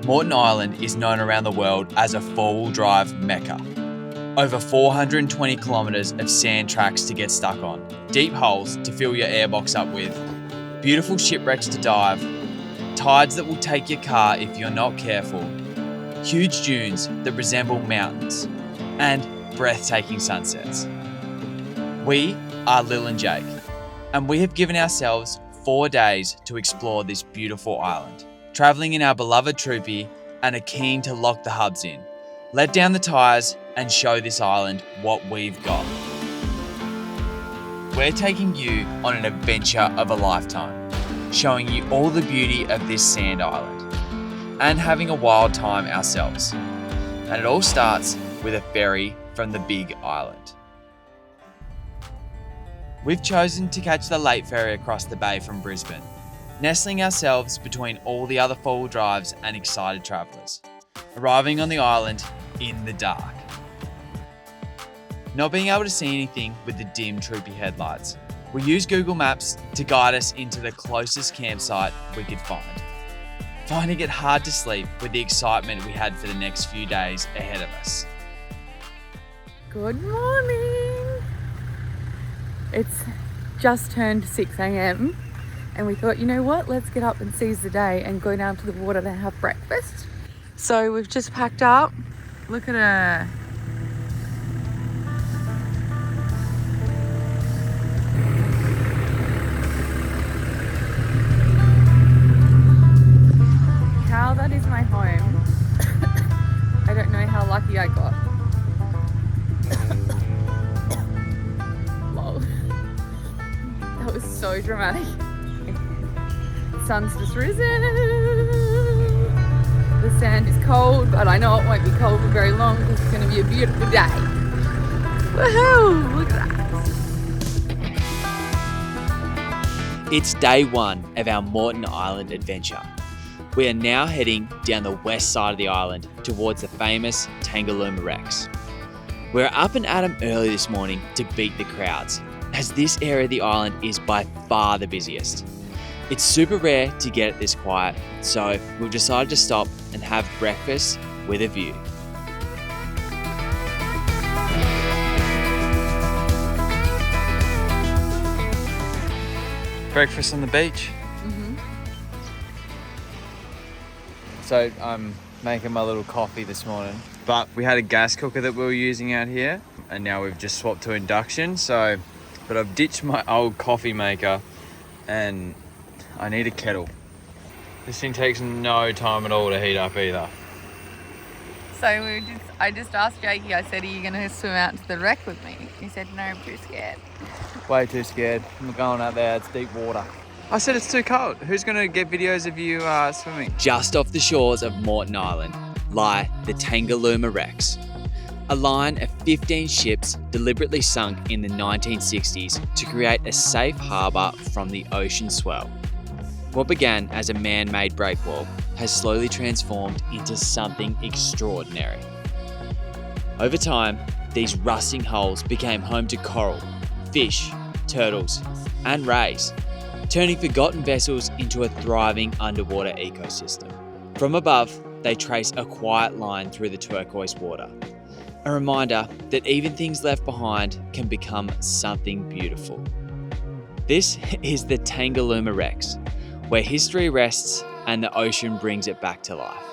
Moreton Island is known around the world as a four-wheel drive mecca. Over 420 kilometres of sand tracks to get stuck on, deep holes to fill your airbox up with, beautiful shipwrecks to dive, tides that will take your car if you're not careful, huge dunes that resemble mountains, and breathtaking sunsets. We are Lil and Jake, and we have given ourselves 4 days to explore this beautiful island, travelling in our beloved troopy and are keen to lock the hubs in, let down the tyres and show this island what we've got. We're taking you on an adventure of a lifetime, showing you all the beauty of this sand island and having a wild time ourselves. And it all starts with a ferry from the big island. We've chosen to catch the late ferry across the bay from Brisbane, nestling ourselves between all the other four-wheel drives and excited travellers, arriving on the island in the dark. Not being able to see anything with the dim troopy headlights, we used Google Maps to guide us into the closest campsite we could find, finding it hard to sleep with the excitement we had for the next few days ahead of us. Good morning! It's just turned 6 a.m. and we thought, you know what, let's get up and seize the day and go down to the water to have breakfast. So we've just packed up. Look at her. How that is my home. I don't know how lucky I got. Lol. That was so dramatic. The sun's just risen. The sand is cold, but I know it won't be cold for very long because it's going to be a beautiful day. Woohoo! Look at that. It's day one of our Moreton Island adventure. We are now heading down the west side of the island towards the famous Tangalooma Wrecks. We're up and at 'em early this morning to beat the crowds, as this area of the island is by far the busiest. It's super rare to get it this quiet, so we've decided to stop and have breakfast with a view. Breakfast on the beach. So I'm making my little coffee this morning, but we had a gas cooker that we were using out here and now we've just swapped to induction. But I've ditched my old coffee maker and I need a kettle. This thing takes no time at all to heat up either. So I just asked Jakey, I said, are you going to swim out to the wreck with me? He said, no, I'm too scared. Way too scared. I'm going out there, it's deep water. I said it's too cold. Who's going to get videos of you swimming? Just off the shores of Moreton Island lie the Tangalooma Wrecks, a line of 15 ships deliberately sunk in the 1960s to create a safe harbour from the ocean swell. What began as a man-made breakwall has slowly transformed into something extraordinary. Over time, these rusting hulls became home to coral, fish, turtles, and rays, turning forgotten vessels into a thriving underwater ecosystem. From above, they trace a quiet line through the turquoise water, a reminder that even things left behind can become something beautiful. This is the Tangalooma Wrecks, where history rests and the ocean brings it back to life.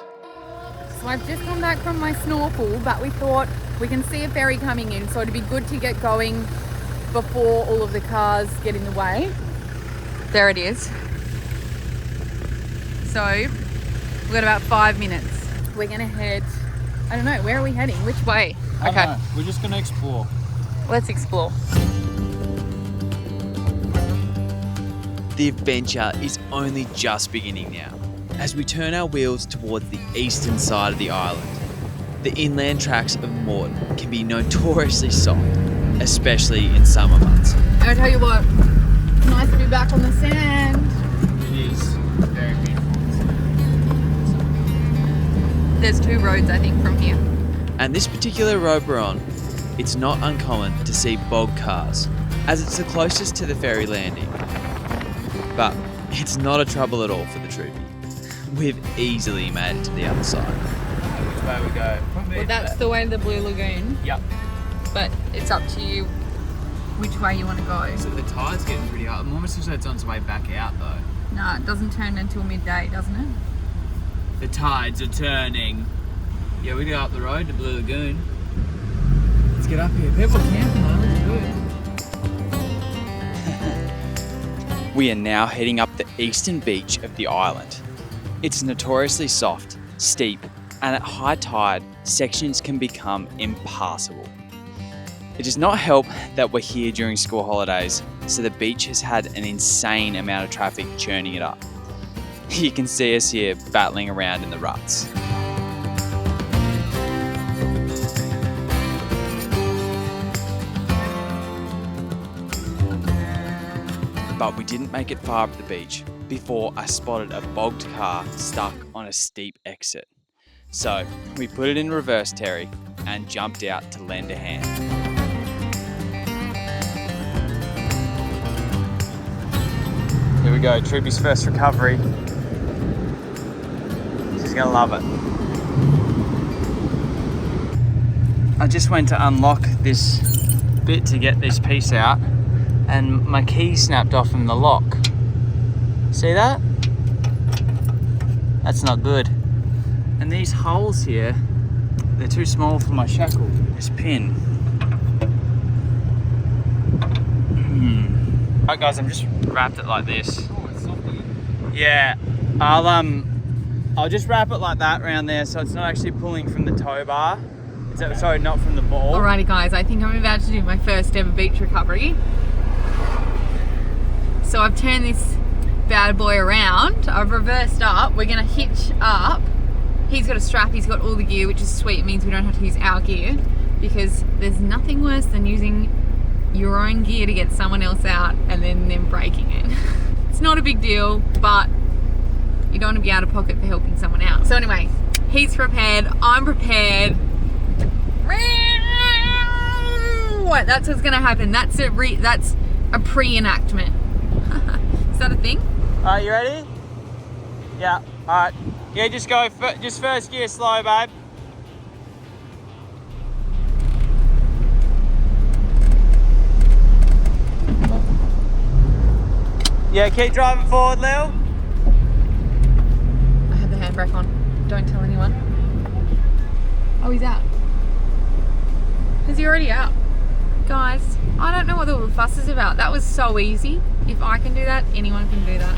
So I've just come back from my snorkel, but we thought we can see a ferry coming in, so it'd be good to get going before all of the cars get in the way. There it is. So we've got about 5 minutes. We're gonna head, I don't know, where are we heading? Which way? Okay. We're just gonna explore. Let's explore. The adventure is only just beginning now, as we turn our wheels towards the eastern side of the island. The inland tracks of Moreton can be notoriously soft, especially in summer months. I tell you what, nice to be back on the sand. It is very beautiful. There's 2 roads, I think, from here. And this particular road we're on, it's not uncommon to see bog cars, as it's the closest to the ferry landing. But it's not a trouble at all for the troopy. we've easily made it to the other side. Which way we go? Well, that's the way to the Blue Lagoon. Yep. But it's up to you which way you want to go. So the tide's getting pretty high. I'm almost sure it's on its way back out though. No, it doesn't turn until midday, doesn't it? The tides are turning. Yeah, we go up the road to Blue Lagoon. Let's get up here. People camping though, it's good. We are now heading up the eastern beach of the island. It's notoriously soft, steep, and at high tide, sections can become impassable. It does not help that we're here during school holidays, so the beach has had an insane amount of traffic churning it up. You can see us here battling around in the ruts. But we didn't make it far up the beach before I spotted a bogged car stuck on a steep exit. So we put it in reverse, Terry, and jumped out to lend a hand. Here we go, Troopy's first recovery. She's gonna love it. I just went to unlock this bit to get this piece out, and my key snapped off in the lock. See that? That's not good. And these holes here, they're too small for my shackle, this pin. Alright guys, I'm just wrapped it like this. Oh, it's softy. Yeah, I'll just wrap it like that around there so it's not actually pulling from the tow bar. Sorry, not from the ball. Alrighty guys, I think I'm about to do my first ever beach recovery. So I've turned this bad boy around, I've reversed up, we're gonna hitch up. He's got a strap, he's got all the gear, which is sweet, it means we don't have to use our gear, because there's nothing worse than using your own gear to get someone else out and then them breaking it. It's not a big deal, but you don't want to be out of pocket for helping someone out. So anyway, he's prepared, I'm prepared. That's what's gonna happen. That's a pre-enactment. Is that a thing? Alright, you ready? Yeah, alright. Yeah, just go, just first gear slow, babe. Yeah, keep driving forward, Lil. I have the handbrake on. Don't tell anyone. Oh, he's out. Is he already out? Guys, I don't know what all the fuss is about. That was so easy. If I can do that, anyone can do that.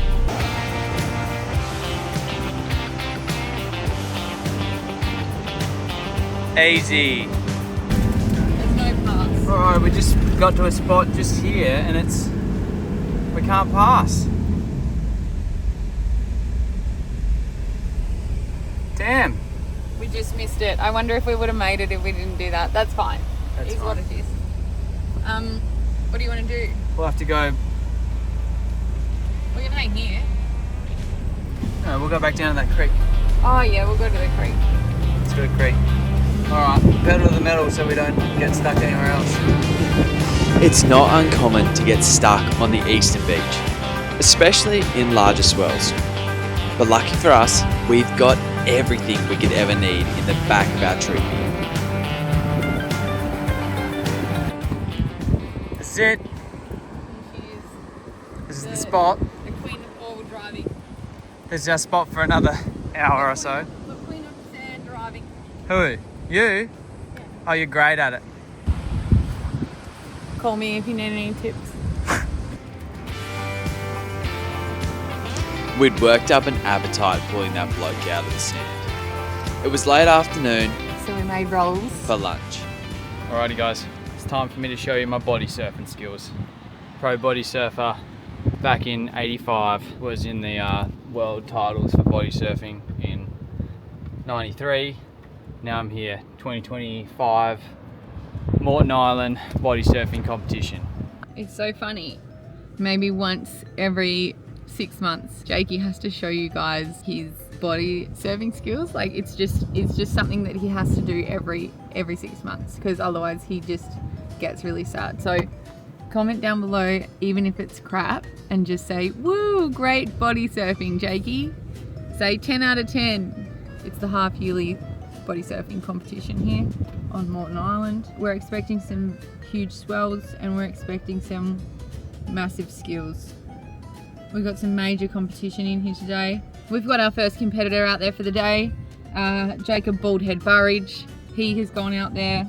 Easy. There's no pass. Alright, we just got to a spot just here and we can't pass. Damn. We just missed it. I wonder if we would have made it if we didn't do that. That's fine. That's It's what fine. it is. What do you want to do? We'll have to go, We're gonna hang here. no, we'll go back down to that creek. Oh yeah, we'll go to the creek. Let's go to the creek. Alright, pedal to the metal so we don't get stuck anywhere else. It's not uncommon to get stuck on the eastern beach, especially in larger swells. But lucky for us, we've got everything we could ever need in the back of our troopy. This is it. This is the spot. The queen of forward driving. This is our spot for another hour or so. The queen of sand driving. Who? You? Oh, you're great at it. Call me if you need any tips. We'd worked up an appetite pulling that bloke out of the sand. It was late afternoon So we made rolls. for lunch. Alrighty guys, it's time for me to show you my body surfing skills. Pro body surfer back in '85, was in the world titles for body surfing in '93. Now I'm here, 2025, Moreton Island body surfing competition. It's so funny. Maybe once every 6 months, Jakey has to show you guys his body surfing skills. Like it's just something that he has to do every 6 months, because otherwise he just gets really sad. So comment down below, even if it's crap, and just say, woo, great body surfing, Jakey. Say 10 out of 10. It's the half yearly body surfing competition here on Moreton Island. We're expecting some huge swells and we're expecting some massive skills. We've got some major competition in here today. We've got our first competitor out there for the day, Jacob Baldhead Burridge. He has gone out there.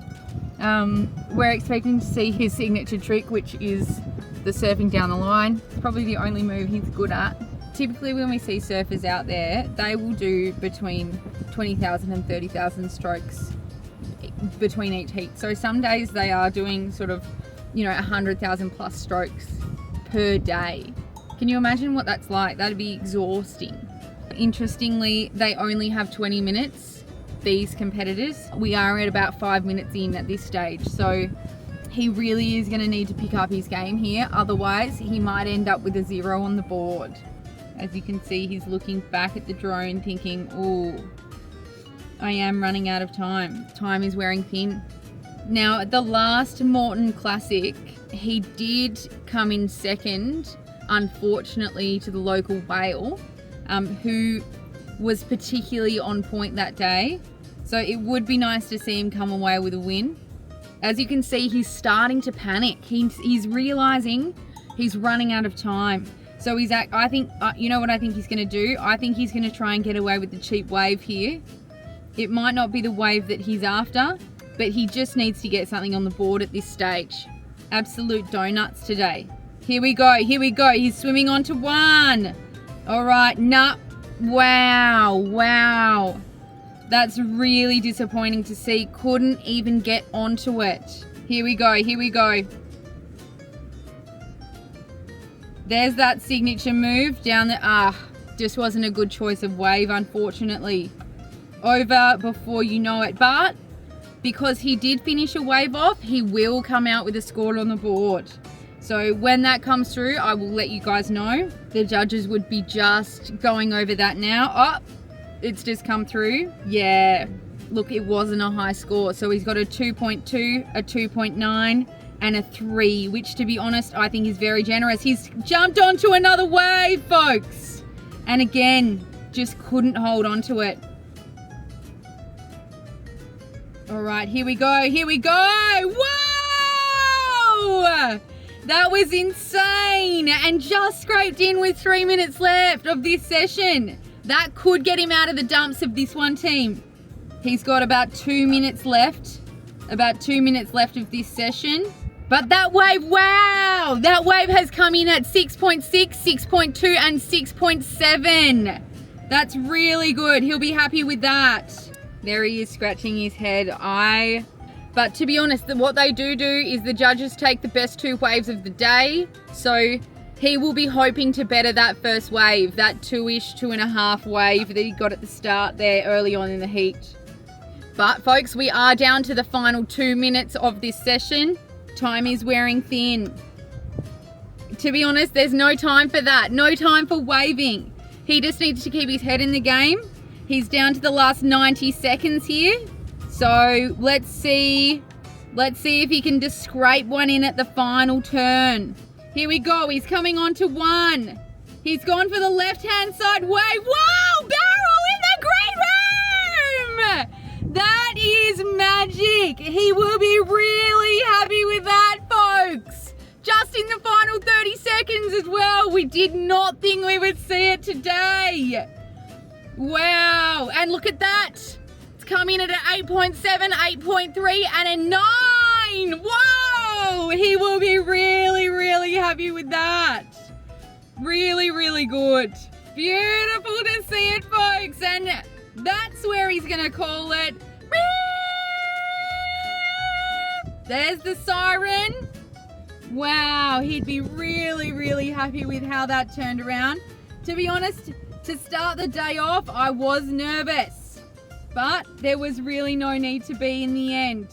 We're expecting to see his signature trick, which is the surfing down the line. It's probably the only move he's good at. Typically when we see surfers out there, they will do between 20,000 and 30,000 strokes between each heat. So some days they are doing sort of, 100,000 plus strokes per day. Can you imagine what that's like? That'd be exhausting. Interestingly, they only have 20 minutes, these competitors. We are at about 5 minutes in at this stage. So he really is gonna need to pick up his game here. Otherwise, he might end up with a 0 on the board. As you can see, he's looking back at the drone thinking, oh, I am running out of time. Time is wearing thin. Now, at the last Moreton Classic, he did come in second, unfortunately, to the local whale, who was particularly on point that day. So it would be nice to see him come away with a win. As you can see, he's starting to panic. He's realizing he's running out of time. So I think, you know what I think he's going to do? I think he's going to try and get away with the cheap wave here. It might not be the wave that he's after, but he just needs to get something on the board at this stage. Absolute donuts today. Here we go, here we go. He's swimming onto one. All right, nah. Wow. That's really disappointing to see. Couldn't even get onto it. Here we go. There's that signature move down the, just wasn't a good choice of wave, unfortunately. Over before you know it, but because he did finish a wave off, he will come out with a score on the board. So when that comes through, I will let you guys know. The judges would be just going over that now. Oh, it's just come through. Yeah, look, it wasn't a high score. So he's got a 2.2, a 2.9, and a 3, which, to be honest, I think is very generous. He's jumped onto another wave, folks. And again, just couldn't hold on to it. All right, here we go. Whoa! That was insane, and just scraped in with 3 minutes left of this session. That could get him out of the dumps of this one team. He's got about 2 minutes left. About 2 minutes left of this session. But that wave, wow! That wave has come in at 6.6, 6.2, and 6.7. That's really good. He'll be happy with that. There he is scratching his head. But to be honest, what they do is the judges take the best 2 waves of the day. So he will be hoping to better that first wave, that 2-ish, 2.5 wave that he got at the start there early on in the heat. But folks, we are down to the final 2 minutes of this session. Time is wearing thin. To be honest, there's no time for that. No time for waving. He just needs to keep his head in the game. He's down to the last 90 seconds here. So let's see if he can just scrape one in at the final turn. Here we go. He's coming on to one. He's gone for the left-hand side wave. Whoa! Barrel in the green room! That is magic. He will be really happy with that, folks. Just in the final 30 seconds as well. We did not think we would see it today. Wow. And look at that. It's coming in at an 8.7, 8.3, and a 9. Whoa. He will be really, really happy with that. Really, really good. Beautiful to see it, folks. And that's where he's going to call it. There's the siren. Wow, he'd be really, really happy with how that turned around. To be honest, to start the day off, I was nervous, but there was really no need to be in the end.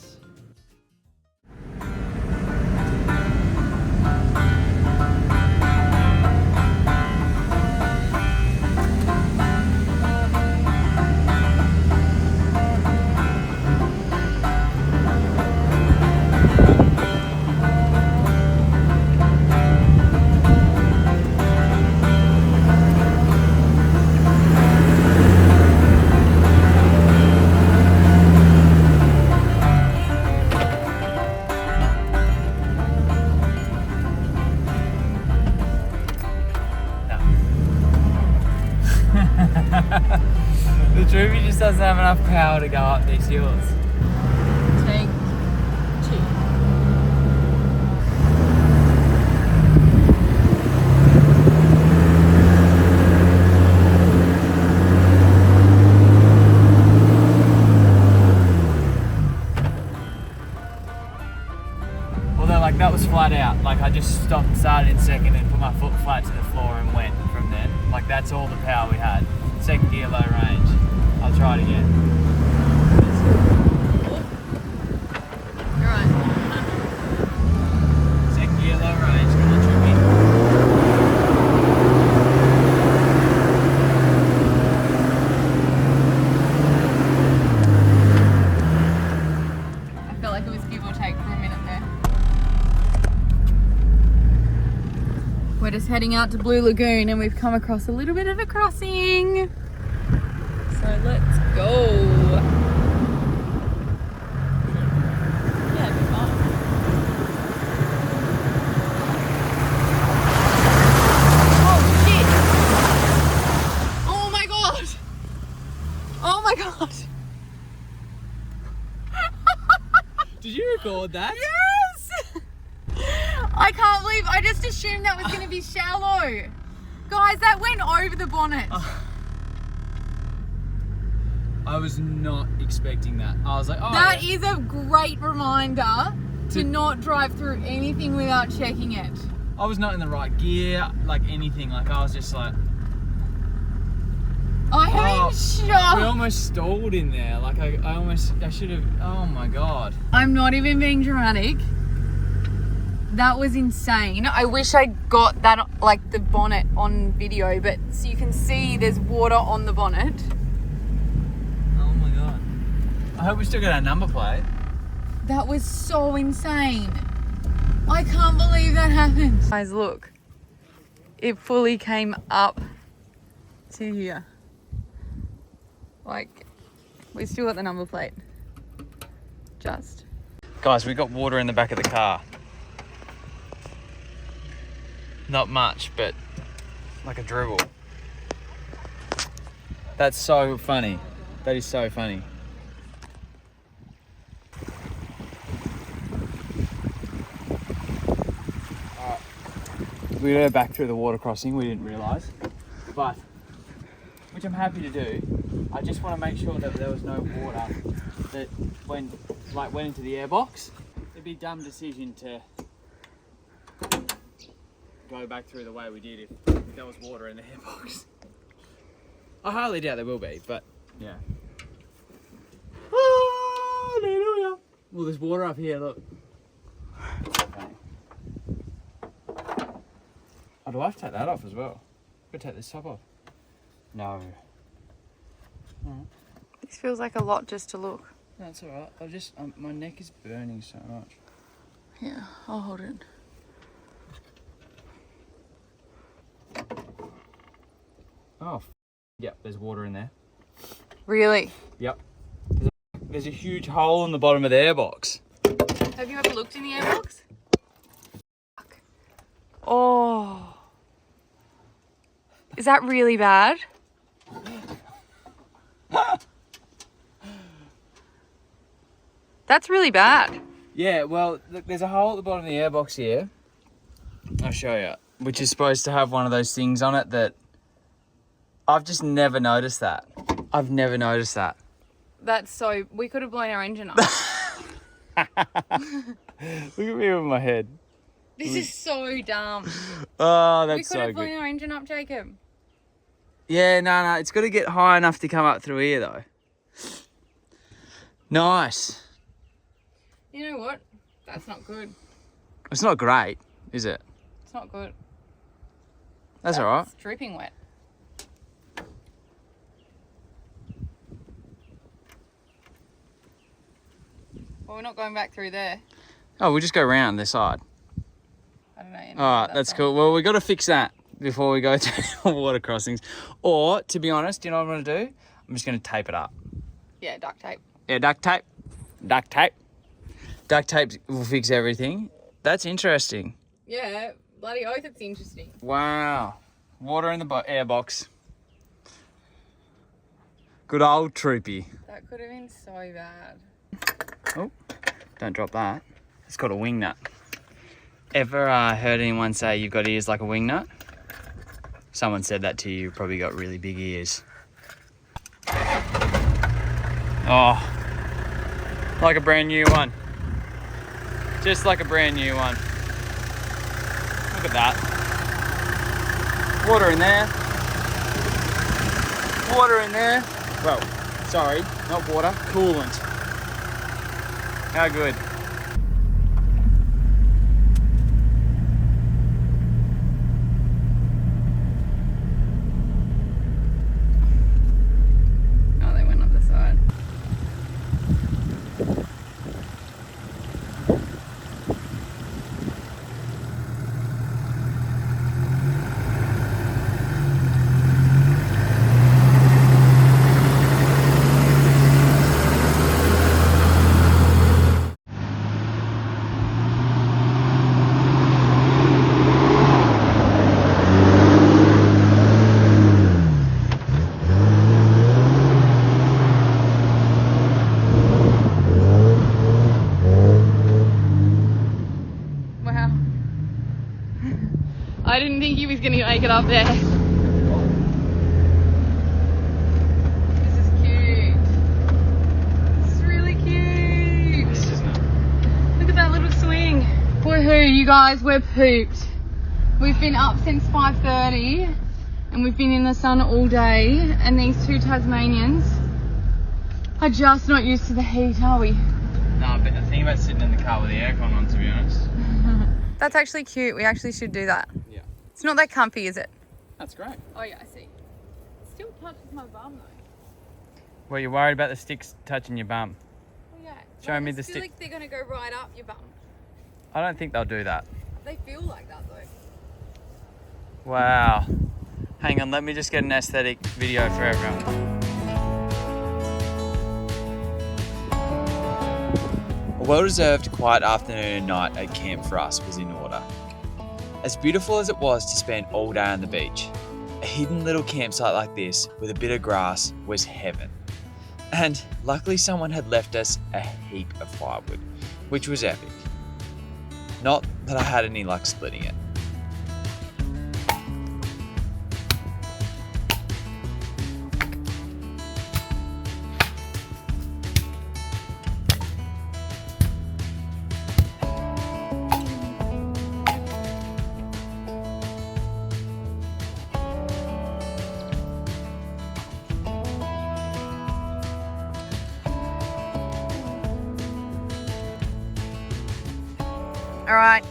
Ruby just doesn't have enough power to go up these hills. Take two. Although, like, that was flat out. Like, I just stopped, started in second and put my foot flat to the floor and went from then. Like, that's all the power we had. Second gear, low range. I'll try it again. You're right. Second gear, low range. Come on, Trippy. I felt like it was give or take for a minute there. We're just heading out to Blue Lagoon and we've come across a little bit of a crossing. So let's go. Yeah, it'd be fun. Oh shit! Oh my god! Oh my god! Did you record that? Yes! I can't believe I just assumed that was going to be shallow. Guys, that went over the bonnet. I was not expecting that. I was like, oh. That is a great reminder to not drive through anything without checking it. I was not in the right gear, like anything. Like, I was just like, I am in shock. we almost stalled in there. Like, I should have, oh my God. I'm not even being dramatic. That was insane. I wish I got that, like the bonnet on video, but so you can see there's water on the bonnet. Oh my God. I hope we still got our number plate. That was so insane. I can't believe that happened. Guys, look. It fully came up to here. Like, we still got the number plate. Just. Guys, we got water in the back of the car. Not much, but like a dribble. That's so funny. That is so funny. Alright. We go back through the water crossing, we didn't realise. But, which I'm happy to do, I just want to make sure that there was no water that went into the airbox. It'd be a dumb decision to go back through the way we did if there was water in the airbox. I highly doubt there will be, but yeah. Hallelujah. Well, there's water up here, look. Okay. Oh, do I have to take that off as well? I've got to take this top off. No. Alright. This feels like a lot just to look. That's alright. I just, my neck is burning so much. Yeah, I'll hold it. Oh, yep, there's water in there. Really? Yep. There's a huge hole in the bottom of the airbox. Have you ever looked in the airbox? Fuck. Oh. Is that really bad? That's really bad. Yeah, well, look, there's a hole at the bottom of the airbox here. I'll show you. Which is supposed to have one of those things on it that I've just never noticed that. I've never noticed that. That's so... We could have blown our engine up. Look at me with my head. This is so dumb. Oh, that's We could so have blown good. our engine up, Jacob. Yeah, no, it's got to get high enough to come up through here, though. Nice. You know what? That's not good. It's not great, is it? It's not good. That's all right. It's dripping wet. Well, we're not going back through there. Oh, we'll just go around this side. I don't know. All right, that's cool. Well, we got to fix that before we go to water crossings. Or, to be honest, do you know what I'm going to do? I'm just going to tape it up. Yeah, duct tape. Yeah, duct tape. Duct tape. Duct tape will fix everything. That's interesting. Yeah, bloody oath, it's interesting. Wow. Water in the airbox. Good old Troopy. That could have been so bad. Oh, don't drop that. It's called a wing nut. Ever heard anyone say you've got ears like a wing nut? Someone said that to you, you've probably got really big ears. Oh, like a brand new one. Just like a brand new one. Look at that. Water in there. Water in there. Well, sorry, not water, coolant. How good. Oh, they went up the side. Wow. I didn't think he was going to make it up there. This is cute. This is really cute. Look at that little swing. Woohoo, you guys, we're pooped. We've been up since 5:30 and we've been in the sun all day, and these two Tasmanians are just not used to the heat, are we? No, but the thing about sitting in the car with the aircon on, to be honest. That's actually cute. We actually should do that. Yeah. It's not that comfy, is it? That's great. Oh yeah, I see. Still touches my bum though. Well, you're worried about the sticks touching your bum. Oh yeah. Show me I the feel stick. like they're gonna go right up your bum. I don't think they'll do that. They feel like that though. Wow. Hang on, let me just get an aesthetic video for everyone. A well-deserved quiet afternoon and night at camp for us was in order. As beautiful as it was to spend all day on the beach, a hidden little campsite like this with a bit of grass was heaven. And luckily someone had left us a heap of firewood, which was epic. Not that I had any luck splitting it. All right,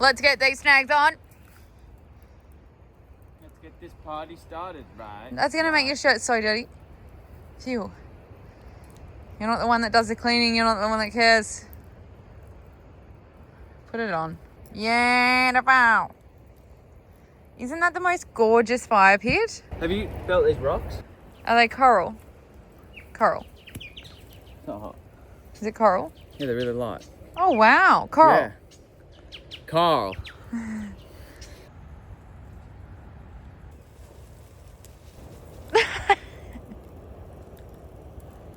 let's get these snags on. Let's get this party started, right? That's gonna make your shirt so dirty. Phew. You're not the one that does the cleaning. You're not the one that cares. Put it on. Yeah, wow. Isn't that the most gorgeous fire pit? Have you felt these rocks? Are they coral? Coral. It's not hot. Is it coral? Yeah, they're really light. Oh wow, coral. Yeah. Carl.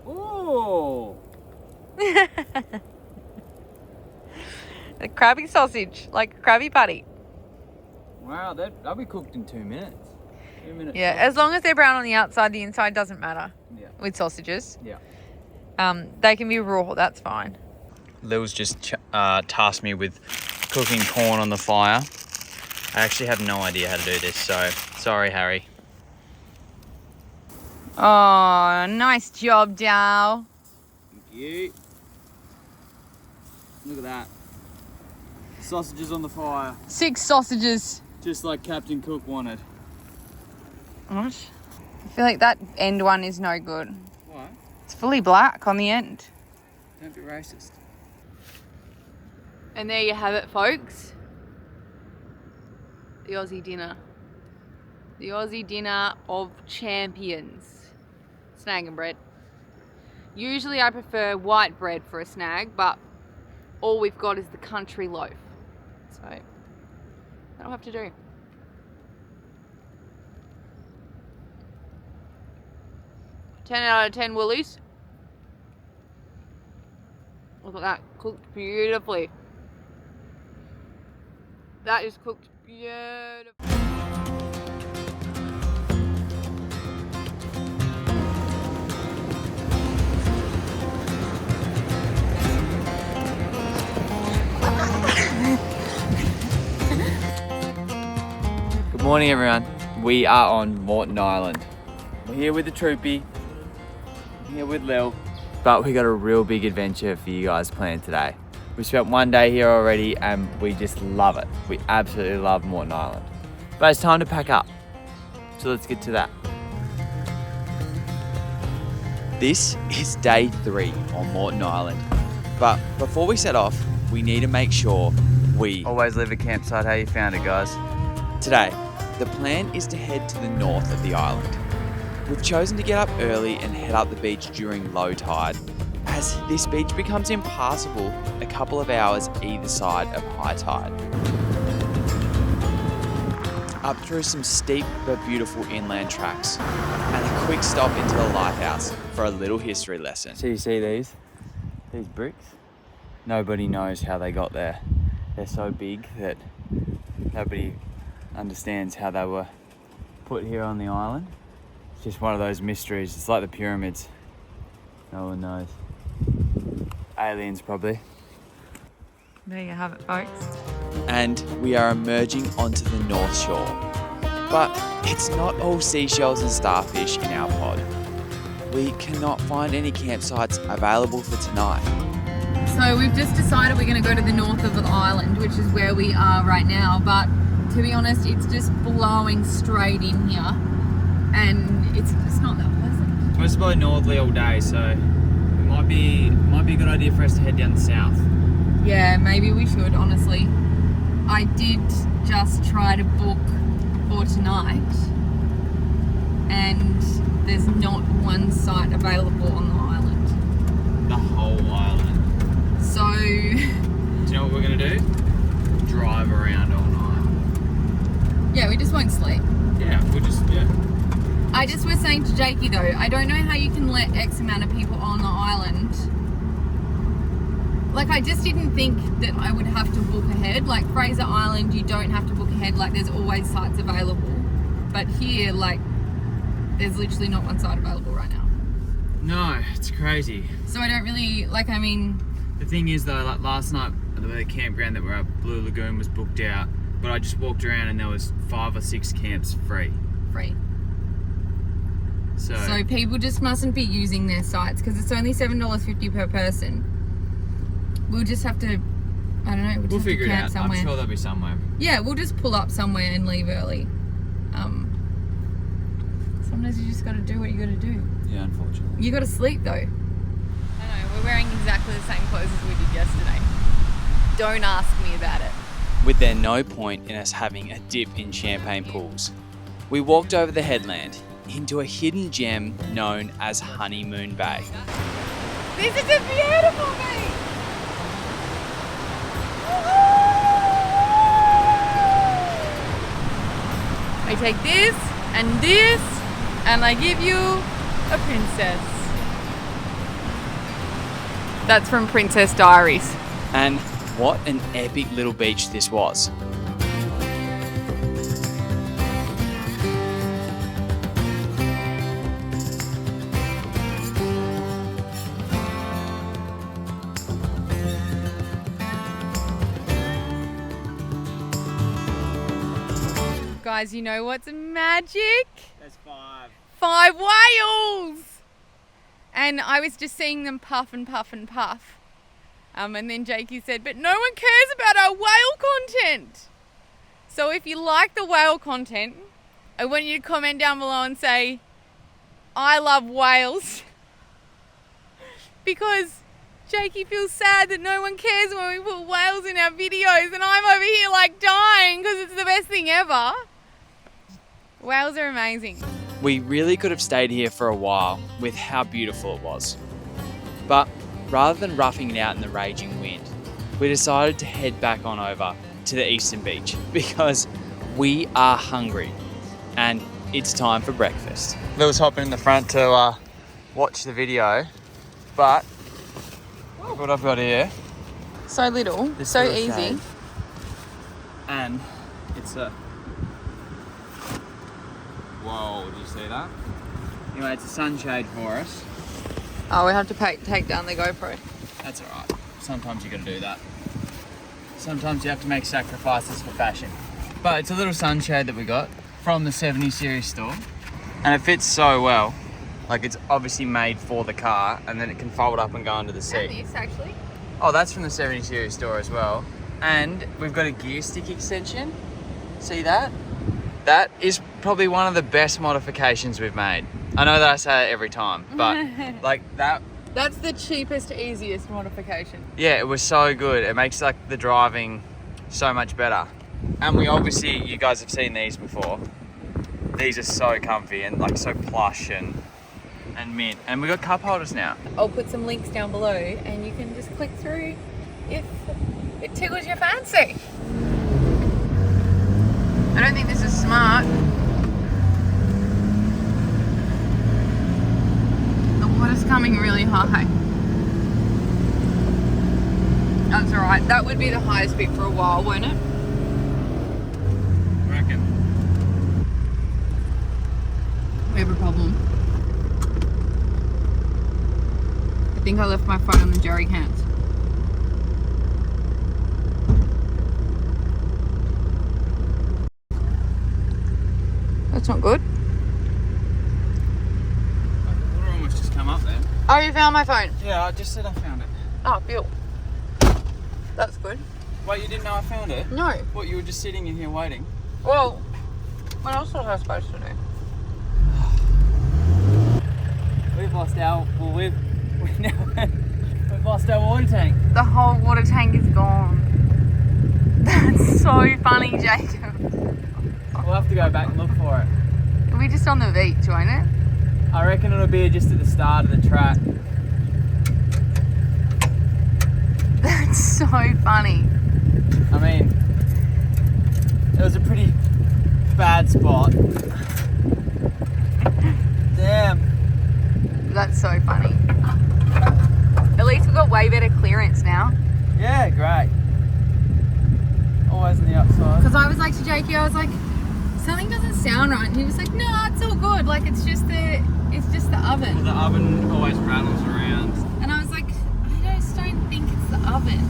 Ooh. A crabby sausage, like a crabby patty. Wow, that'll be cooked in 2 minutes. 2 minutes. Yeah, as long as they're brown on the outside, the inside doesn't matter. Yeah. With sausages. Yeah. They can be raw, that's fine. Lil's just tasked me with cooking corn on the fire. I actually have no idea how to do this, so sorry, Harry. Oh, nice job, Dow. Thank you. Look at that. Sausages on the fire. 6 sausages. Just like Captain Cook wanted. What? I feel like that end one is no good. Why? It's fully black on the end. Don't be racist. And there you have it, folks. The Aussie dinner. The Aussie dinner of champions. Snag and bread. Usually I prefer white bread for a snag, but all we've got is the country loaf. So that'll have to do. 10 out of 10 Woolies. Look at that, cooked beautifully. That is cooked beautifully. Good morning, everyone. We are on Moreton Island. We're here with the troopy, here with Lil, but we got a real big adventure for you guys planned today. We spent one day here already and we just love it. We absolutely love Moreton Island. But it's time to pack up. So let's get to that. This is day 3 on Moreton Island. But before we set off, we need to make sure we always leave a campsite how you found it, guys. Today, the plan is to head to the north of the island. We've chosen to get up early and head up the beach during low tide, as this beach becomes impassable a couple of hours either side of high tide. Up through some steep but beautiful inland tracks, and a quick stop into the lighthouse for a little history lesson. So you see these bricks? Nobody knows how they got there. They're so big that nobody understands how they were put here on the island. It's just one of those mysteries. It's like the pyramids. No one knows. Aliens, probably. There you have it, folks. And we are emerging onto the North Shore. But it's not all seashells and starfish in our pod. We cannot find any campsites available for tonight. So we've just decided we're going to go to the north of the island, which is where we are right now, but to be honest, it's just blowing straight in here and it's just not that pleasant. We're supposed to go northerly all day, so it might be a good idea for us to head down the south. Yeah, maybe we should, honestly. I did just try to book for tonight and there's not one site available on the island. The whole island. So... Do you know what we're going to do? Drive around all night. Yeah, we just won't sleep. Yeah. I just was saying to Jakey though, I don't know how you can let X amount of people on the island. Like, I just didn't think that I would have to book ahead. Like Fraser Island, you don't have to book ahead. Like, there's always sites available. But here, like, there's literally not one site available right now. No, it's crazy. So I don't really, like, I mean... The thing is though, like last night, the campground that we're at, Blue Lagoon, was booked out. But I just walked around and there was 5 or 6 camps free. So people just mustn't be using their sites because it's only $7.50 per person. We'll just have to, I don't know, we'll figure it out. Somewhere. I'm sure there'll be somewhere. Yeah, we'll just pull up somewhere and leave early. Sometimes you just got to do what you got to do. Yeah, unfortunately. You got to sleep though. I know, we're wearing exactly the same clothes as we did yesterday. Don't ask me about it. With there no point in us having a dip in champagne pools, we walked over the headland into a hidden gem known as Honeymoon Bay. This is a beautiful beach! I take this, and I give you a princess. That's from Princess Diaries. And what an epic little beach this was. Guys, you know what's magic? That's 5. 5 whales! And I was just seeing them puff and puff and puff. And then Jakey said, but no one cares about our whale content. So if you like the whale content, I want you to comment down below and say, I love whales. Because Jakey feels sad that no one cares when we put whales in our videos and I'm over here like dying because it's the best thing ever. Whales are amazing. We really could have stayed here for a while with how beautiful it was. But rather than roughing it out in the raging wind, we decided to head back on over to the eastern beach because we are hungry and it's time for breakfast. Lil's hopping in the front to watch the video, but look what I've got here. So little, This so little easy. shade. And it's a... Whoa, did you see that? Anyway, it's a sunshade for us. Oh, we have to take down the GoPro. That's alright. Sometimes you gotta do that. Sometimes you have to make sacrifices for fashion. But it's a little sunshade that we got from the 70 series store. And it fits so well. Like, it's obviously made for the car, and then it can fold up and go under the seat. And this, actually. Oh, that's from the 70 series store as well. And we've got a gear stick extension. See that? That is probably one of the best modifications we've made. I know that I say it every time, but like that... That's the cheapest, easiest modification. Yeah, it was so good. It makes like the driving so much better. And we obviously, you guys have seen these before. These are so comfy and like so plush and mint. And we got cup holders now. I'll put some links down below and you can just click through if it tickles your fancy. I don't think this is smart. The water's coming really high. That's alright. That would be the highest speed for a while, won't it? I reckon. We have a problem. I think I left my phone on the jerry cans. That's not good. The water almost just come up there. Oh, you found my phone? Yeah, I just said I found it. Oh, Bill. That's good. Wait, you didn't know I found it? No. What, you were just sitting in here waiting? Well, what else was I supposed to do? We've lost our... Well, we've lost our water tank. The whole water tank is gone. That's so funny, Jacob. We'll have to go back and look for it. It'll be just on the beach, won't it? I reckon it'll be just at the start of the track. That's so funny. I mean, it was a pretty bad spot. Damn. That's so funny. At least we've got way better clearance now. Yeah, great. Always on the outside. Because I was like to Jakey, I was like, something doesn't sound right. And he was like, no, it's all good. Like, it's just the oven. Well, the oven always rattles around. And I was like, I just don't think it's the oven.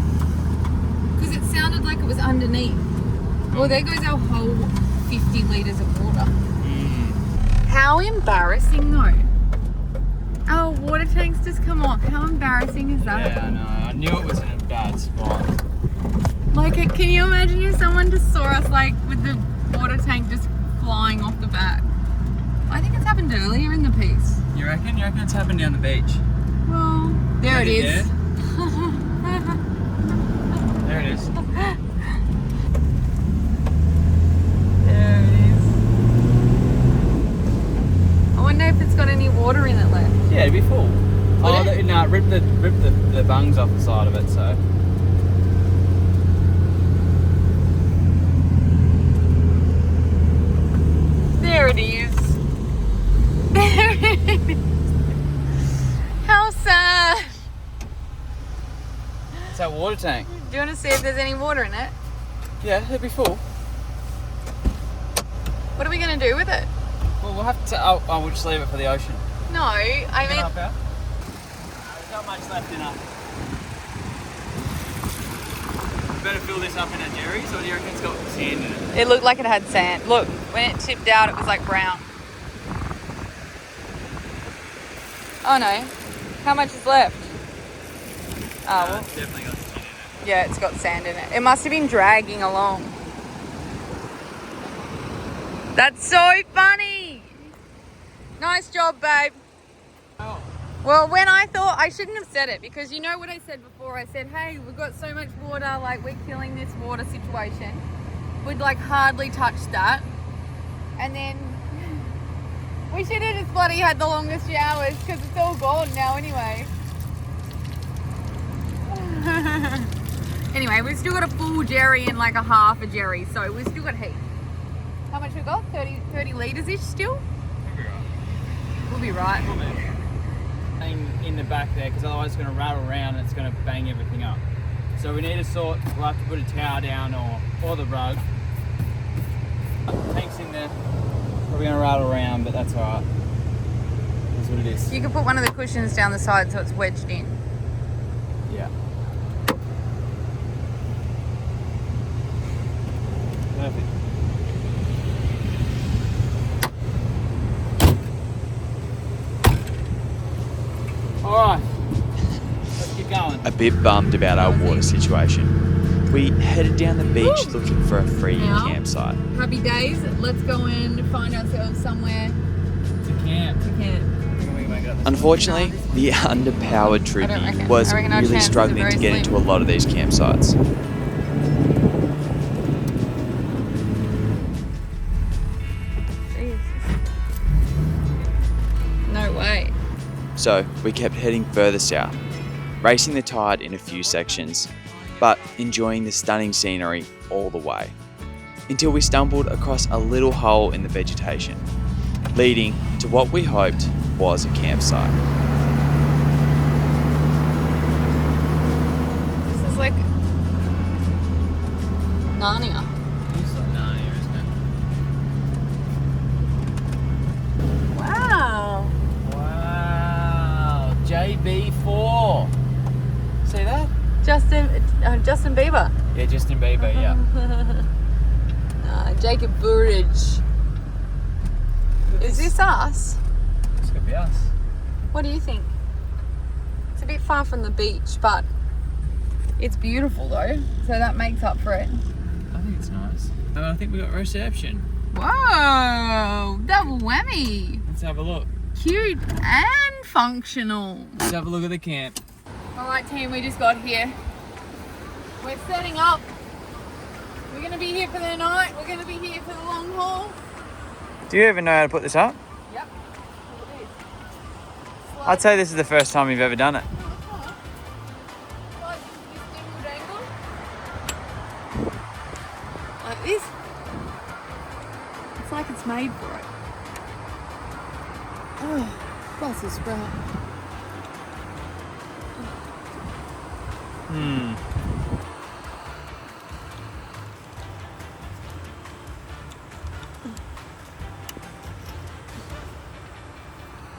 Because it sounded like it was underneath. Well, there goes our whole 50 litres of water. How embarrassing though. Our water tank's just come off. How embarrassing is that? Yeah, I know. I knew it was in a bad spot. Like, can you imagine if someone just saw us like with the water tank just flying off the back? I think it's happened earlier in the piece. You reckon? You reckon it's happened down the beach? Well, there it is. There it is. There it is. I wonder if it's got any water in it left. Yeah, it'd be full. Oh, it? no, rip the bungs off the side of it, so. There it is. There it is. How sad. It's our water tank. Do you want to see if there's any water in it? Yeah, it'd be full. What are we going to do with it? Well, we'll have to. We'll just leave it for the ocean. No, I mean... There's not much left in it. We better fill this up in our jerry's, or do you reckon it's got sand in it? It looked like it had sand. Look, when it tipped out, it was like brown. Oh no. How much is left? Oh, well. It's definitely got sand in it. Yeah, it's got sand in it. It must have been dragging along. That's so funny. Nice job, babe. Oh. Well, when I thought, I shouldn't have said it because you know what I said before? I said, hey, we've got so much water, like we're killing this water situation. We'd like hardly touch that. And then we should have just bloody had the longest showers because it's all gone now anyway. Anyway, we've still got a full jerry and like a half a jerry, so we've still got heat. How much we got? 30 litres-ish still? We'll be right. We'll be right. something in the back there because otherwise it's going to rattle around and it's going to bang everything up. So we need to sort, we'll have to put a tower down or the rug. Tank's in there, probably going to rattle around, but that's alright. That's what it is. You can put one of the cushions down the side so it's wedged in. Yeah. Perfect. Alright, let's get going. A bit bummed about our water situation. We headed down the beach looking for a free campsite. Happy days. Let's go and find ourselves somewhere To camp. to camp. Unfortunately, the underpowered Troopy was I reckon our really chances are struggling very to get slim. into a lot of these campsites. Jesus. No way. So we kept heading further south, racing the tide in a few sections, but enjoying the stunning scenery all the way, until we stumbled across a little hole in the vegetation, leading to what we hoped was a campsite. This is like Narnia. It's like Narnia, isn't it? Wow. Wow, JB4. See that? Justin Bieber. Yeah, Justin Bieber, yeah. Jacob Burridge. Is this us? This could be us. What do you think? It's a bit far from the beach, but it's beautiful though, so that makes up for it. I think it's nice. And I think we got reception. Whoa! Double whammy! Let's have a look. Cute and functional. Let's have a look at the camp. Alright team, we just got here. We're setting up. We're going to be here for the night. We're going to be here for the long haul. Do you even know how to put this up? Yep. I'd say this is the first time you've ever done it. Slide into this dingle dangle. Like this. It's like it's made for it. Oh, Brussels sprout.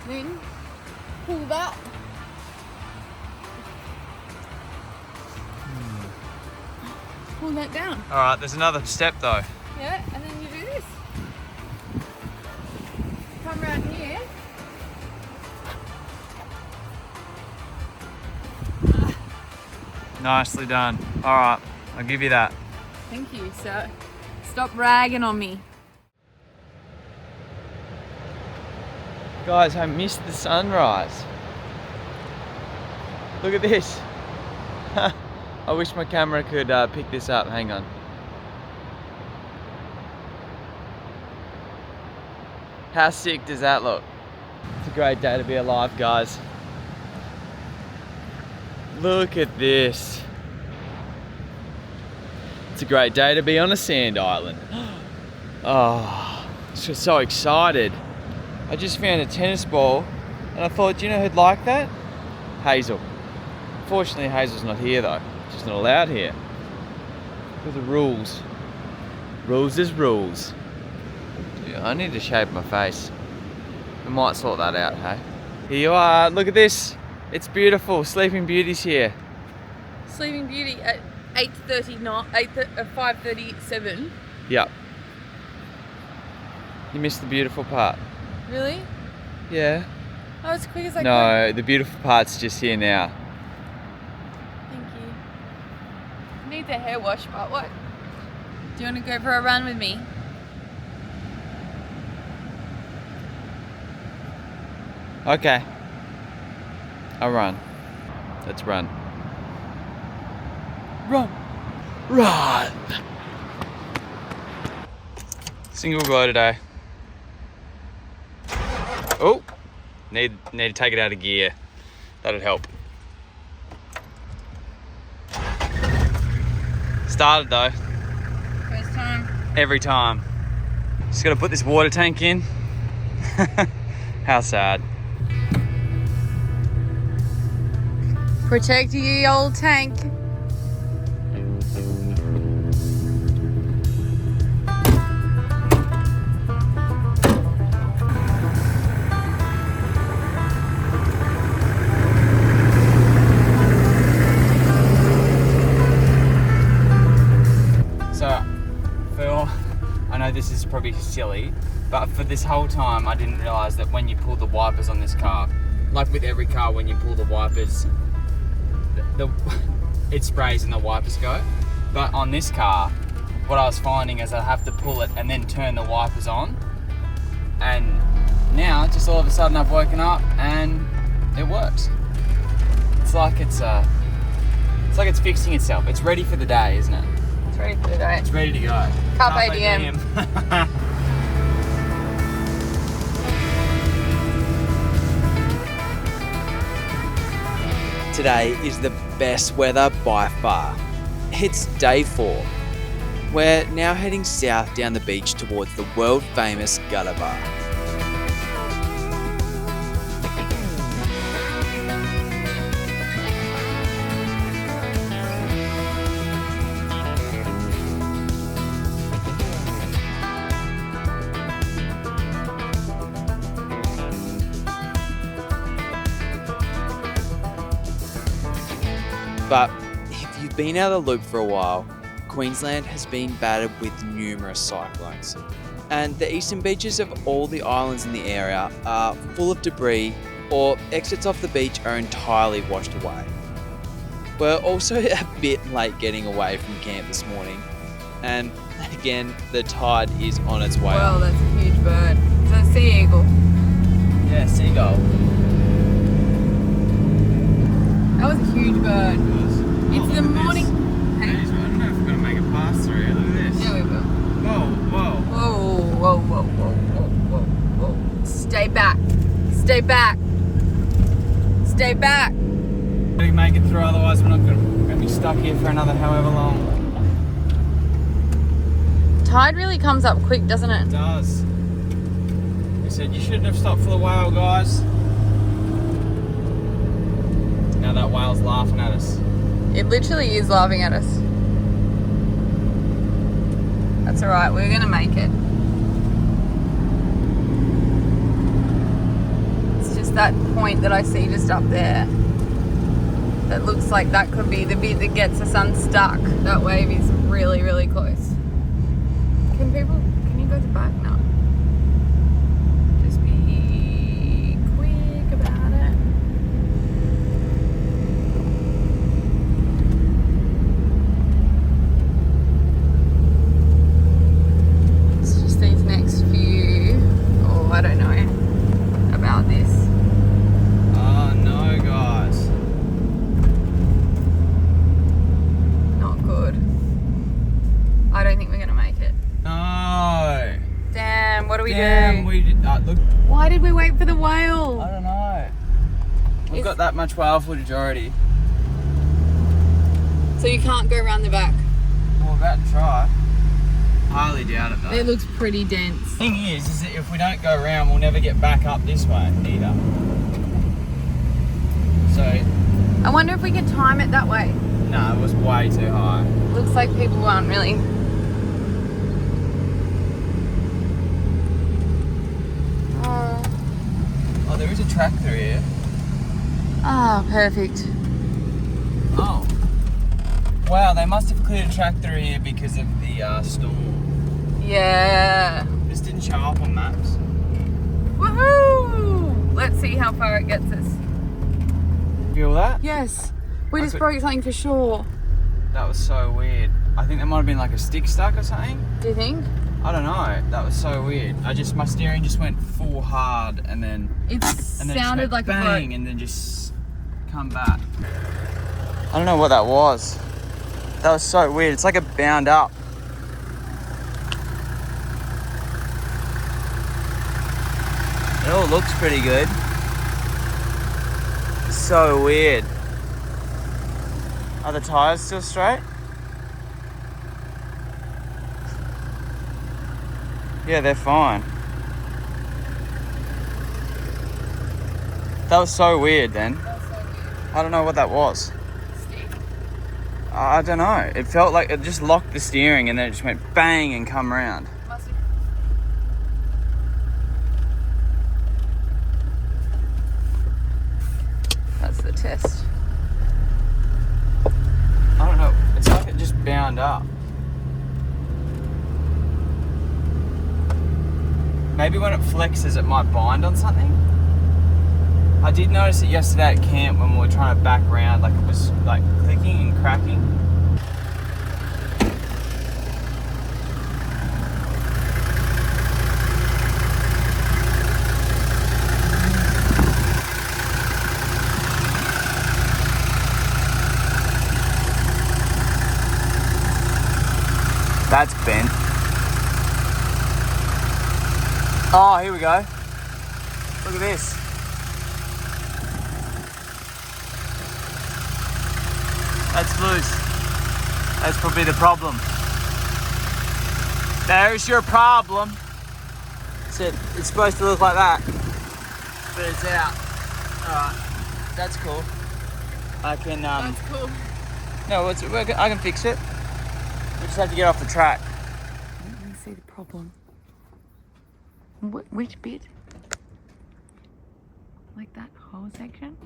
Then pull that. Pull that down. Alright, there's another step though. Yeah, and then you do this. Come around here. Nicely done. Alright, I'll give you that. Thank you. So stop ragging on me. Guys, I missed the sunrise. Look at this. I wish my camera could pick this up. Hang on. How sick does that look? It's a great day to be alive, guys. Look at this. It's a great day to be on a sand island. Oh, just so excited. I just found a tennis ball and I thought, you know who'd like that? Hazel. Fortunately, Hazel's not here though. She's not allowed here. Because of rules. Rules is rules. Yeah, I need to shave my face. We might sort that out, hey? Here you are, look at this. It's beautiful, Sleeping Beauty's here. Sleeping Beauty at 5:37. Yep. You missed the beautiful part. Really? Yeah. Oh, as quick as I could. No, the beautiful part's just here now. Thank you. Needs a hair wash, but what? Do you want to go for a run with me? Okay. I'll run. Let's run. Run! Run! Single glow today. Oh! Need to take it out of gear. That'd help. Started though. First time. Every time. Just gotta put this water tank in. How sad. Protect your old tank. So, Phil, I know this is probably silly, but for this whole time I didn't realise that when you pull the wipers on this car, like with every car, when you pull the wipers, it sprays and the wipers go. But on this car, what I was finding is I have to pull it and then turn the wipers on. And now, just all of a sudden I've woken up and it works. It's like it's fixing itself. It's ready for the day, isn't it? It's ready for the day. It's ready to go. Carpe diem. Today is the best weather by far. It's day 4. We're now heading south down the beach towards the world famous Gutter Bar. But if you've been out of the loop for a while, Queensland has been battered with numerous cyclones. And the eastern beaches of all the islands in the area are full of debris, or exits off the beach are entirely washed away. We're also a bit late getting away from camp this morning, and again, the tide is on its way Well, up. that's a huge bird. It's a sea eagle. Yeah, seagull. That was a huge bird. It's the morning. Hey. I don't know if we're gonna make it past through. Look at this. Yeah, we will. Whoa. Whoa. Stay back. Stay back. Stay back. We make it through, otherwise we're not gonna be stuck here for another however long. Tide really comes up quick, doesn't It it? does. We said you shouldn't have stopped for the whale, guys. Now that whale's laughing at us. It literally is laughing at us. That's alright, we're gonna make it. It's just that point that I see just up there. That looks like that could be the bit that gets us unstuck. That wave is really, really close. Can you go to the back now? Just be quick about it. It's just these next few, I don't know about this. Oh no, guys. Not good. I don't think we're gonna make it. No. Damn, what do we Damn, do? we did. Look, Why did we wait for the whale? I don't know. We've It's- got that much whale footage already. So you can't go around the back. We're about to try. Highly doubt it though. It looks pretty dense. The thing is that if we don't go around, we'll never get back up this way either. So, I wonder if we can time it that way. no, it was way too high. Looks like people aren't really. Oh, there is a tractor here. Perfect. Oh. Wow, they must have cleared a tractor here because of the storm. Yeah. This didn't show up on maps. Woohoo! Let's see how far it gets us. Feel that? Yes. We I just could- broke something for sure. That was so weird. I think there might have been like a stick stuck or something. Do you think? I don't know. That was so weird. My steering just went full hard and then It just sounded went like a bang boat. and then just come back. I don't know what that was. That was so weird. It's like it bound up. It all looks pretty good. So weird. Are the tires still straight? Yeah, they're fine. That was so weird then. I don't know what that was. I don't know. It felt like it just locked the steering and then it just went bang and come around. That's the test. I don't know. It's like it just bound up. Maybe when it flexes it might bind on something. I did notice it yesterday at camp when we were trying to back round, like it was like clicking and cracking. That's bent. Oh, here we go. Look at this. That's loose. That's probably the problem. There's your problem. That's it. It's supposed to look like that, but it's out. Alright, that's cool. I can That's cool. no, I can fix it. We just have to get off the track. Let me see the problem. Which bit? Like that whole section?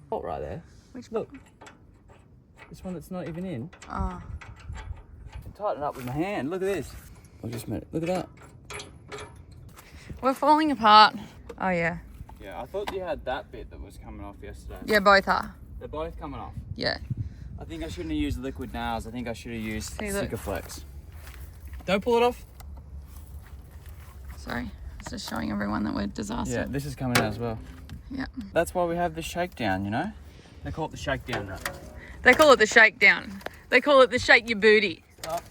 Bolt right there. Which Look. This one that's not even in. Oh. I can tighten it up with my hand. Look at this. I just made it. Look at that. We're falling apart. Oh yeah. Yeah, I thought you had that bit that was coming off yesterday. Yeah, both are. They're both coming off. Yeah. I think I shouldn't have used liquid nails. I think I should have used See, look. Sikaflex. Don't pull it off. Sorry. It's just showing everyone that we're disaster. Yeah, this is coming out as well. Yeah. That's why we have the shakedown, you know? They call it the shakedown wrap. They call it the shakedown. They call it the shake your booty. Stop.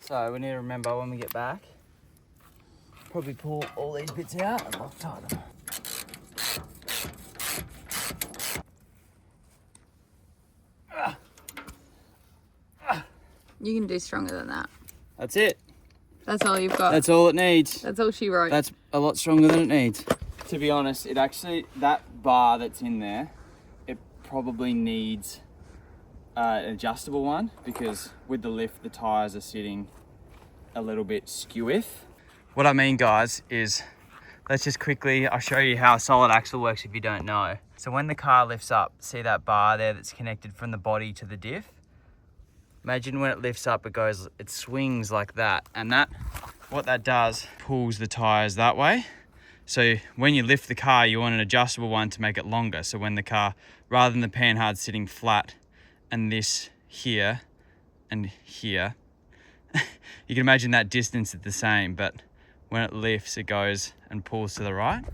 So we need to remember when we get back, probably pull all these bits out and lock tight them. You can do stronger than that. That's it. That's all you've got. That's all it needs. That's all she wrote. That's a lot stronger than it needs. To be honest, it actually, that bar that's in there, it probably needs an adjustable one because with the lift, the tires are sitting a little bit skew-if. What I mean, guys, is let's just quickly, I'll show you how a solid axle works if you don't know. So when the car lifts up, see that bar there that's connected from the body to the diff? Imagine when it lifts up, it swings like that. And what that does, pulls the tires that way. So when you lift the car, you want an adjustable one to make it longer. So when the car, rather than the panhard sitting flat and this here and here, you can imagine that distance is the same, but when it lifts, it goes and pulls to the right.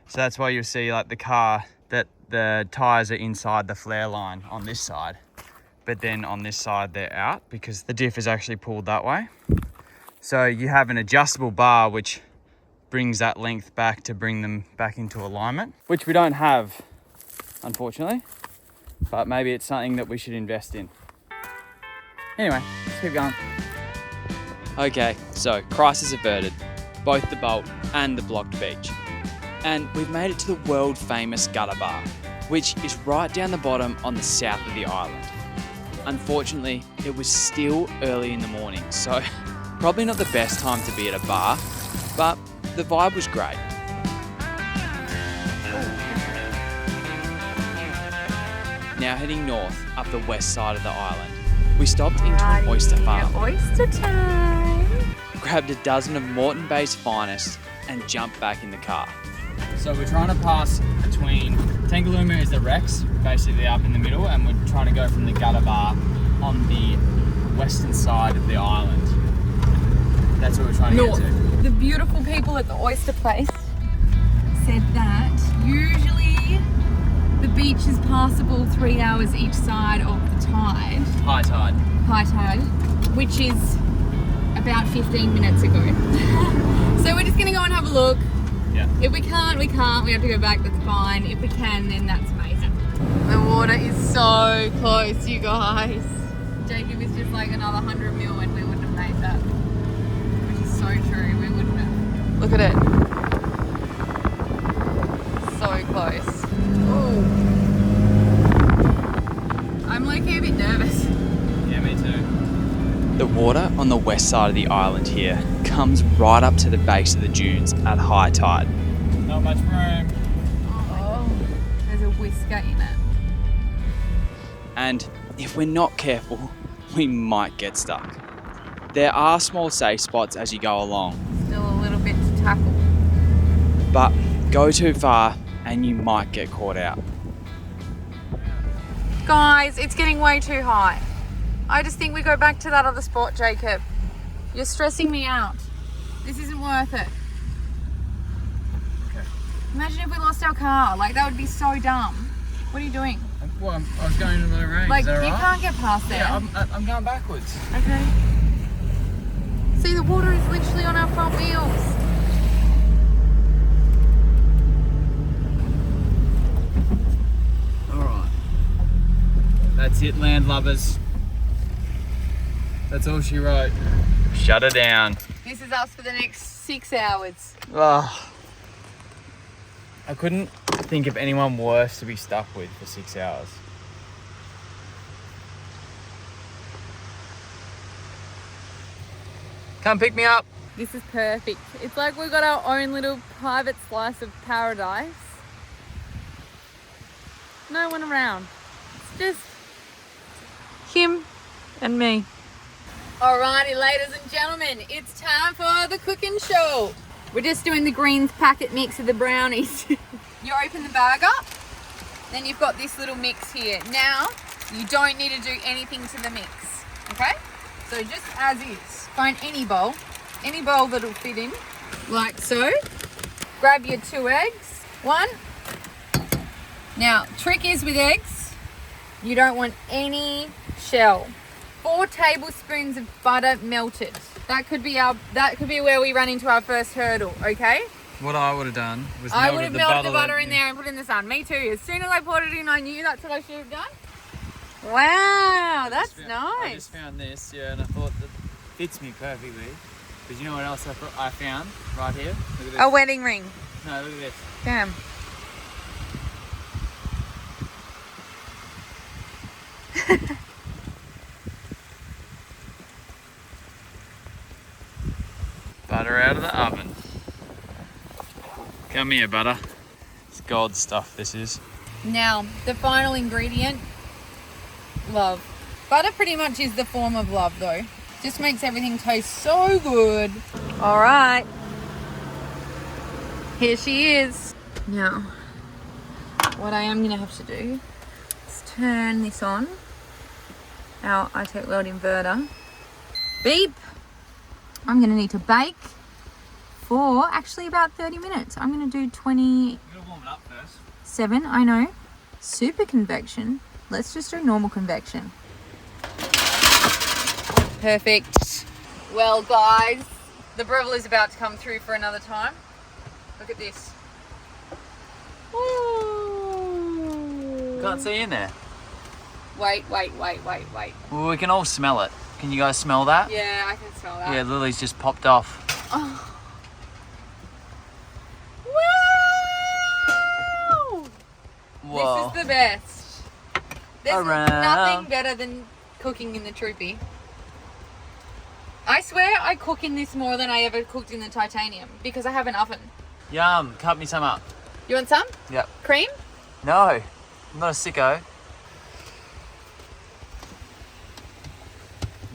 So that's why you'll see like the car, that the tires are inside the flare line on this side, but then on this side they're out because the diff is actually pulled that way. So you have an adjustable bar which brings that length back to bring them back into alignment, which we don't have, unfortunately, but maybe it's something that we should invest in. Anyway, let's keep going. Okay, so crisis averted, both the bolt and the blocked beach. And we've made it to the world famous gutter bar, which is right down the bottom on the south of the island. Unfortunately, it was still early in the morning, so probably not the best time to be at a bar, but the vibe was great. Now heading north up the west side of the island, we stopped into an oyster farm, Oyster time. grabbed a dozen of Moreton Bay's finest and jumped back in the car. So we're trying to pass between, Tangalooma is the Wrecks, basically up in the middle, and we're trying to go from the gutter bar on the western side of the island. That's what we're trying to get to. The beautiful people at the oyster place said that usually the beach is passable 3 hours each side of the tide. High tide. High tide, which is about 15 minutes ago. So we're just gonna go and have a look. Yeah. If we can't, we can't. We have to go back, that's fine. If we can, then that's amazing. The water is so close, you guys. Jacob is just like another 100 mil and we wouldn't have made that. Which is so true, we wouldn't have. Look at it. So close. Ooh. I'm low-key a bit nervous. Yeah, me too. The water on the west side of the island here comes right up to the base of the dunes at high tide. Not much room. Oh, there's a whisker in it. And if we're not careful, we might get stuck. There are small safe spots as you go along, Still a little bit to tackle. but go too far and you might get caught out. Guys, it's getting way too high. I just think we go back to that other spot, Jacob. You're stressing me out. This isn't worth it. Okay. Imagine if we lost our car. Like, that would be so dumb. What are you doing? Well, I was going into the rain. Like, Is that you right? can't get past there. Yeah, I'm going backwards. Okay. See, the water is literally on our front wheels. Alright. That's it, landlubbers. That's all she wrote. Shut her down. This is us for the next 6 hours. Oh. I couldn't think of anyone worse to be stuck with for 6 hours. Come pick me up. This is perfect. It's like we've got our own little private slice of paradise. No one around. It's just him and me. Alrighty, ladies and gentlemen, it's time for the cooking show. We're just doing the greens packet mix of the brownies. You open the bag up, then you've got this little mix here. Now, you don't need to do anything to the mix, okay? So just as is, find any bowl that'll fit in, like so. Grab your 2 eggs, 1. Now, trick is with eggs, you don't want any shell. 4 tablespoons of butter melted. That could be where we run into our first hurdle, okay? What I would have done was I would have melted the butter in there and put it in the sun. Me too. As soon as I poured it in, I knew that's what I should have done. Wow, that's nice. I just found this, yeah, and I thought that fits me perfectly. Because you know what else I found right here? Look at this. A wedding ring. No, look at this. Damn. Butter out of the oven. Come here, butter. It's gold stuff, this is. Now, the final ingredient, love. Butter pretty much is the form of love though. Just makes everything taste so good. All right. Here she is. Now, what I am gonna have to do is turn this on. Our ITech World inverter. Beep. I'm gonna need to bake for actually about 30 minutes. I'm gonna do 27, You gotta warm it up first. I know. Super convection. Let's just do normal convection. Perfect. Well guys, the Breville is about to come through for another time. Look at this. Ooh. Can't see in there. Wait. Well, we can all smell it. Can you guys smell that? Yeah, I can smell that. Yeah, Lily's just popped off. Oh. Wow! Whoa. This is the best. There's Around. nothing better than cooking in the Troopy. I swear I cook in this more than I ever cooked in the titanium because I have an oven. Yum, cut me some up. You want some? Yep. Cream? No, I'm not a sicko.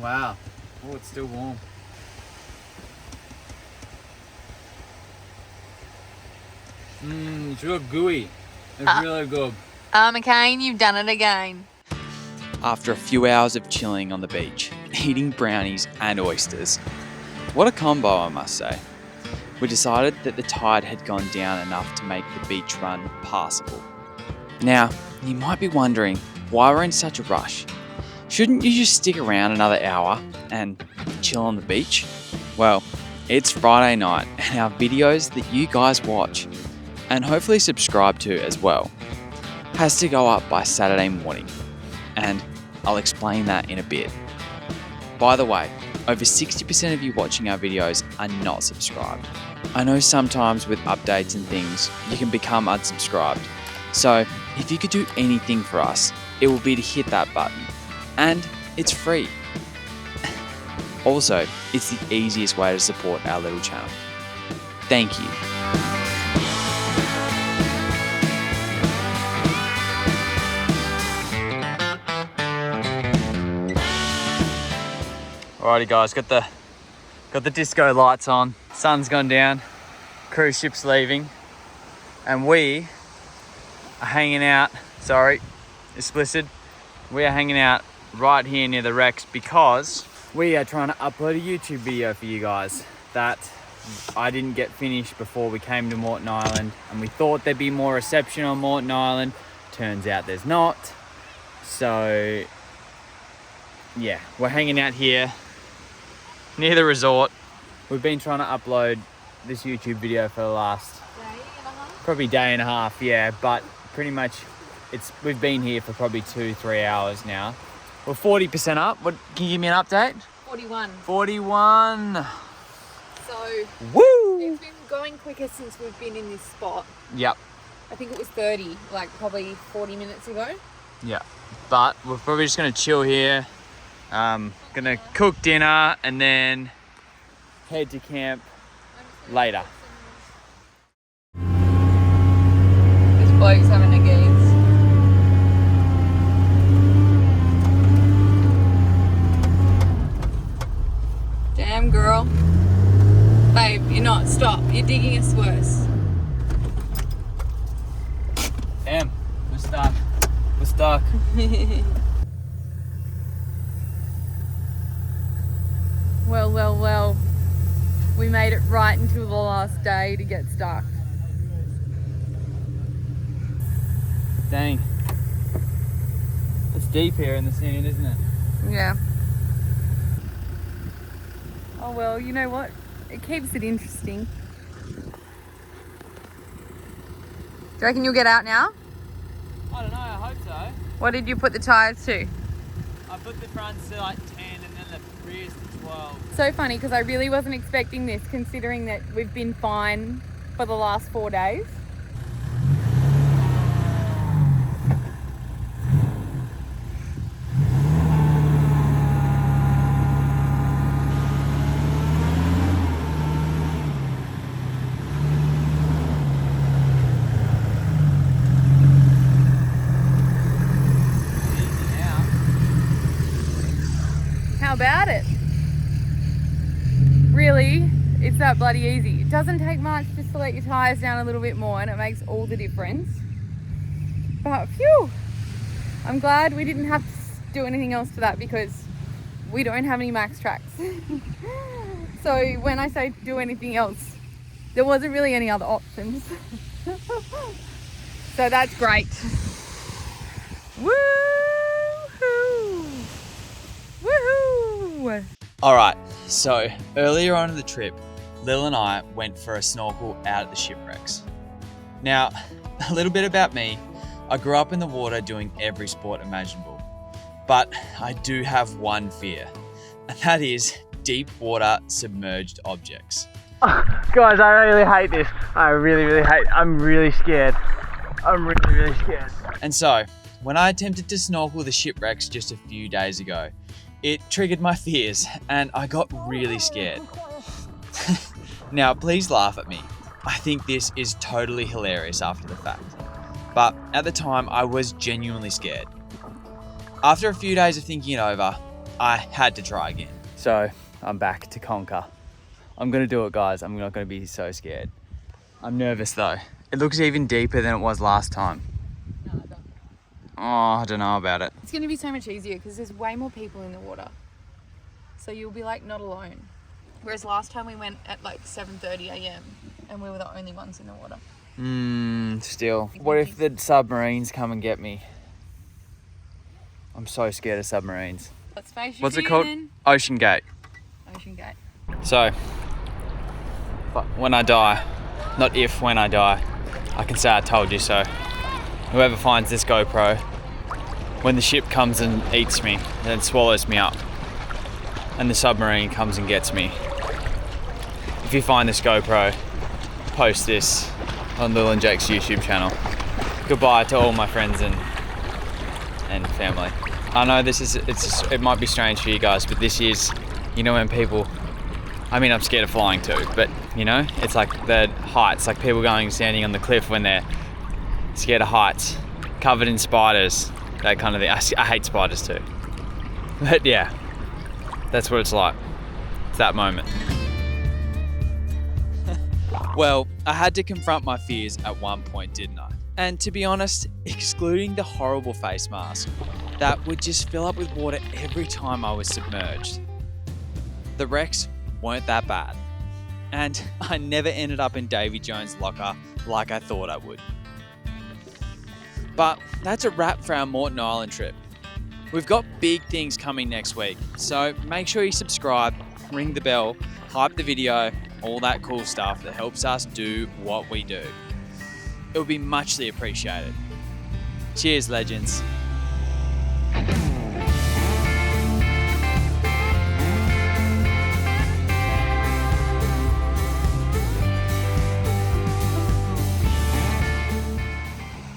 Wow. Oh, it's still warm. It's real gooey. It's really good. McCain, you've done it again. After a few hours of chilling on the beach, eating brownies and oysters. What a combo, I must say. We decided that the tide had gone down enough to make the beach run passable. Now, you might be wondering why we're in such a rush. Shouldn't you just stick around another hour and chill on the beach? Well, it's Friday night and our videos that you guys watch and hopefully subscribe to as well has to go up by Saturday morning. And I'll explain that in a bit. By the way, over 60% of you watching our videos are not subscribed. I know sometimes with updates and things, you can become unsubscribed. So if you could do anything for us, it will be to hit that button. And it's free. Also, it's the easiest way to support our little channel. Thank you. Alrighty guys, got the disco lights on. Sun's gone down, cruise ship's leaving, and we are hanging out, sorry, explicit. We are hanging out right here near the wrecks because we are trying to upload a YouTube video for you guys that I didn't get finished before we came to Moreton Island, and we thought there'd be more reception on Moreton Island. Turns out there's not. So yeah, we're hanging out here near the resort. We've been trying to upload this YouTube video for the last probably day and a half, yeah, but pretty much we've been here for probably 2-3 hours now. We're 40% up. What, can you give me an update? 41. 41. So Woo! it's been going quicker since we've been in this spot. Yep. I think it was 30, like probably 40 minutes ago. Yeah, but we're probably just gonna chill here. Gonna cook dinner and then head to camp later. This bloke's having a gaze. Damn girl. Babe, you're not. Stop. You're digging us worse. Damn, we're stuck. We're stuck. Well. We made it right until the last day to get stuck. Dang. It's deep here in the sand, isn't it? Yeah. Oh well, you know what? It keeps it interesting. Do you reckon you'll get out now? I don't know, I hope so. What did you put the tyres to? I put the fronts to like 10 and then the rears to 12. So funny because I really wasn't expecting this considering that we've been fine for the last 4 days. How about it? Really, it's that bloody easy. It doesn't take much just to let your tyres down a little bit more and it makes all the difference. But phew, I'm glad we didn't have to do anything else to that because we don't have any max tracks. So when I say do anything else, there wasn't really any other options. So that's great. Woo-hoo! Woohoo! All right, so earlier on in the trip, Lil and I went for a snorkel out at the shipwrecks. Now, a little bit about me, I grew up in the water doing every sport imaginable, but I do have one fear, and that is deep water submerged objects. Guys, I really hate this. I'm really scared. I'm really scared. And so, when I attempted to snorkel the shipwrecks just a few days ago, it triggered my fears and I got really scared. Now, please laugh at me. I think this is totally hilarious after the fact. But at the time, I was genuinely scared. After a few days of thinking it over, I had to try again. So, I'm back to conquer. I'm gonna do it, guys. I'm not gonna be so scared. I'm nervous though. It looks even deeper than it was last time. No, I don't. Oh, I don't know about it. It's going to be so much easier because there's way more people in the water. So you'll be like not alone. Whereas last time we went at like 7:30 a.m. and we were the only ones in the water. Still. What if the submarines come and get me? I'm so scared of submarines. Let's face it. What's it called? Ocean Gate. Ocean Gate. So, when I die, not if, when I die, I can say I told you so. Whoever finds this GoPro, when the ship comes and eats me, then swallows me up, and the submarine comes and gets me. If you find this GoPro, post this on Lil and Jake's YouTube channel. Goodbye to all my friends and family. I know it might be strange for you guys, but this is, you know, when people, I mean, I'm scared of flying too, but you know, it's like the heights, like people standing on the cliff when they're scared of heights, covered in spiders, that kind of thing. I hate spiders too. But yeah, that's what it's like. It's that moment. Well, I had to confront my fears at one point, didn't I? And to be honest, excluding the horrible face mask, that would just fill up with water every time I was submerged. The wrecks weren't that bad. And I never ended up in Davy Jones' locker like I thought I would. But that's a wrap for our Moreton Island trip. We've got big things coming next week, so make sure you subscribe, ring the bell, hype the video, all that cool stuff that helps us do what we do. It would be muchly appreciated. Cheers, legends.